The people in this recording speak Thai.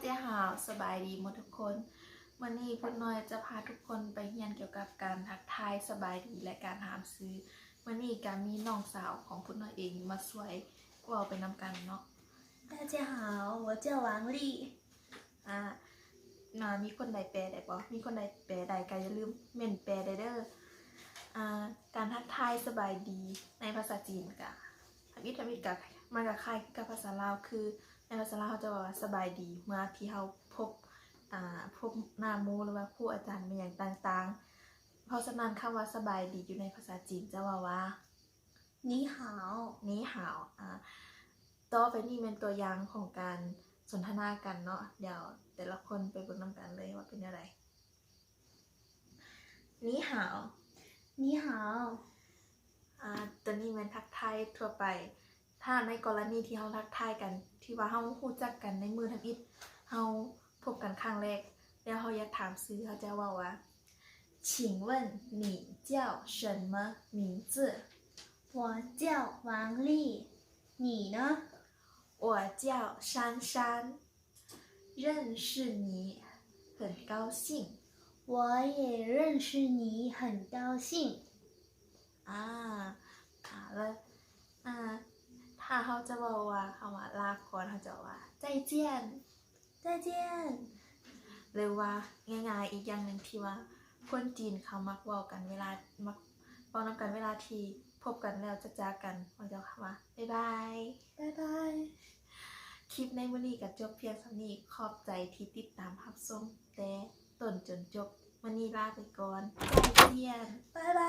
เจ้าหาสบายดีหมดทุกคนวันนี้พุทธน้อยจะพาทุกคนไปเรียนเกี่ยวกับการทักทายสบายดีและการถามซื้อวันนี้การมีน้องสาวของพุทธน้อยเองมาช่วยว่าไปนำกันเนาะ大家好，我叫王丽。มีคนใดแปลได้ปะมีคนใดแปลได้ก็อย่าลืมเม่นแปลได้เด้อการทักทายสบายดีในภาษาจีนกะทำอิดกับมันกับคล้ายกับภาษาลาวคือในภาษาลาวเขาจะบอกว่าสบายดีเมื่อที่เขาพบหน้ามูหรือว่าผู้อาจารย์มาอย่างต่างๆเพราะฉะนั้นคำว่าสบายดีอยู่ในภาษาจีนจะว่า你好นี่หาวต่อไปนี่เป็นตัวอย่างของการสนทนากันเนาะเดี๋ยวแต่ละคนไปเบิ่งนำกันเลยว่าเป็นอะไรนี่หาว你好ตัวนี้มันทักทายทั่วไปถ้าในกรณีที่เราทักทายกันที่ว่าเรารู้จักกันในมือทำอิฐเราพบกันครั้งแรกแล้วเราอยากถามซื้อเขาจะว่า请问你叫什么名字我叫王丽你呢我叫珊珊认识你很高兴我也认识你很高兴แล้วถ้าเขาจะบอกว่าเขาว่าลาก่อนเขาจะว่าใจเจียน再见หรือว่าง่ายๆอีกอย่างหนึ่งที่ว่าคนจีนเขามักเว้ากันเวลามักเว้านำกันเวลาที่พบกันแล้วจะจากกันเขาจะคำว่าบ๊ายบาย拜拜คลิปในมื้อนี้ก็จบเพียงเท่านี้ขอบใจที่ติดตามรับชมแต่ต้นจนจบมื้อนี้ลาไปก่อนใจเจียน拜拜